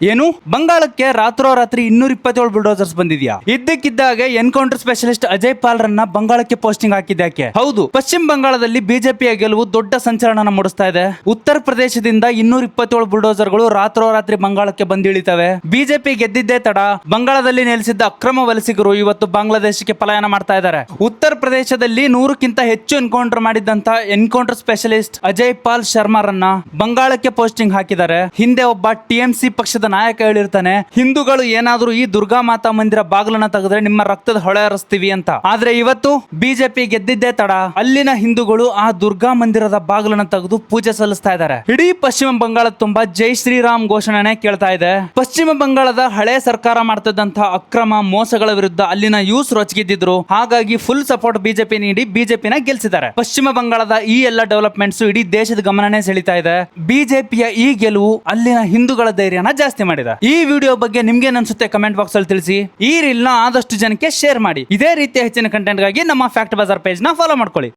ಏನು ಬಂಗಾಳಕ್ಕೆ ರಾತ್ರೋರಾತ್ರಿ 227 ಬುಲ್ಡೋಸರ್ಸ್ ಬಂದಿದ್ಯಾ? ಇದ್ದಕ್ಕಿದ್ದಾಗೆ ಎನ್ಕೌಂಟರ್ ಸ್ಪೆಷಲಿಸ್ಟ್ ಅಜಯ್ ಪಾಲ್ ರನ್ನ ಬಂಗಾಳಕ್ಕೆ ಪೋಸ್ಟಿಂಗ್ ಹಾಕಿದ್ಯಾಕೆ? ಹೌದು, ಪಶ್ಚಿಮ ಬಂಗಾಳದಲ್ಲಿ ಬಿಜೆಪಿಯ ಗೆಲುವು ದೊಡ್ಡ ಸಂಚಲನ ಮೂಡಿಸ್ತಾ ಇದೆ. ಉತ್ತರ ಪ್ರದೇಶದಿಂದ 227 ಬುಲ್ಡೋಸರ್ಗಳು ರಾತ್ರೋರಾತ್ರಿ ಬಂಗಾಳಕ್ಕೆ ಬಂದಿಳಿತವೆ. ಬಿಜೆಪಿ ಗೆದ್ದಿದ್ದೇ ತಡ. ಬಂಗಾಳದಲ್ಲಿ ನೆಲೆಸಿದ್ದ ಅಕ್ರಮ ವಲಸಿಗರು ಇವತ್ತು ಬಾಂಗ್ಲಾದೇಶಕ್ಕೆ ಪಲಾಯನ ಮಾಡ್ತಾ ಇದ್ದಾರೆ. ಉತ್ತರ ಪ್ರದೇಶದಲ್ಲಿ 100ಕ್ಕಿಂತ ಹೆಚ್ಚು ಎನ್ಕೌಂಟರ್ ಮಾಡಿದಂತ ಎನ್ಕೌಂಟರ್ ಸ್ಪೆಷಲಿಸ್ಟ್ ಅಜಯ್ ಪಾಲ್ ಶರ್ಮಾ ರನ್ನ ಬಂಗಾಳಕ್ಕೆ ಪೋಸ್ಟಿಂಗ್ ಹಾಕಿದ್ದಾರೆ. ಹಿಂದೆ ಒಬ್ಬ ಟಿಎಂಸಿ ಪಕ್ಷದ ನಾಯಕ ಹೇಳಿರ್ತಾನೆ, ಹಿಂದೂಗಳು ಏನಾದ್ರೂ ಈ ದುರ್ಗಾ ಮಾತಾ ಮಂದಿರ ಬಾಗಿಲನ್ನ ತೆಗೆದ್ರೆ ನಿಮ್ಮ ರಕ್ತದ ಹೊಳೆ ಹರಿಸ್ತೀವಿ ಅಂತ. ಆದ್ರೆ ಇವತ್ತು ಬಿಜೆಪಿ ಗೆದ್ದಿದ್ದೇ ತಡ. ಅಲ್ಲಿನ ಹಿಂದೂಗಳು ಆ ದುರ್ಗಾ ಮಂದಿರದ ಬಾಗಿಲನ್ನ ತೆಗೆದು ಪೂಜೆ ಸಲ್ಲಿಸ್ತಾ ಇದ್ದಾರೆ. ಇಡೀ ಪಶ್ಚಿಮ ಬಂಗಾಳ ತುಂಬಾ ಜೈ ಶ್ರೀರಾಮ್ ಘೋಷಣೆ ಕೇಳ್ತಾ ಇದೆ. ಪಶ್ಚಿಮ ಬಂಗಾಳದ ಹಳೆ ಸರ್ಕಾರ ಮಾಡ್ತಿದ್ದಂತಹ ಅಕ್ರಮ ಮೋಸಗಳ ವಿರುದ್ಧ ಅಲ್ಲಿನ ಯೂಸ್ ರೊಚ್ಚಿಗೆದ್ದಿದ್ರು. ಹಾಗಾಗಿ ಫುಲ್ ಸಪೋರ್ಟ್ ಬಿಜೆಪಿ ನೀಡಿ ಬಿಜೆಪಿನ ಗೆಲ್ಸಿದ್ದಾರೆ. ಪಶ್ಚಿಮ ಬಂಗಾಳದ ಈ ಎಲ್ಲ ಡೆವಲಪ್ಮೆಂಟ್ಸ್ ಇಡೀ ದೇಶದ ಗಮನನೇ ಸೆಳೀತಾ ಇದೆ. ಬಿಜೆಪಿಯ ಈ ಗೆಲುವು ಅಲ್ಲಿನ ಹಿಂದೂಗಳ ಧೈರ್ಯನ ಜಾಸ್ತಿ ಮಾಡಿದೆ. ಈ ವಿಡಿಯೋ ಬಗ್ಗೆ ನಿಮ್ಗೆ ಅನ್ಸುತ್ತೆ ಕಮೆಂಟ್ ಬಾಕ್ಸ್ ಅಲ್ಲಿ ತಿಳಿಸಿ. ಈ ರೀಲ್ ನ ಆದಷ್ಟು ಜನಕ್ಕೆ ಶೇರ್ ಮಾಡಿ. ಇದೇ ರೀತಿಯ ಹೆಚ್ಚಿನ ಕಂಟೆಂಟ್ ಗಾಗಿ ನಮ್ಮ ಫ್ಯಾಕ್ಟ್ ಬಜಾರ್ ಪೇಜ್ ನ ಫಾಲೋ ಮಾಡ್ಕೊಳ್ಳಿ.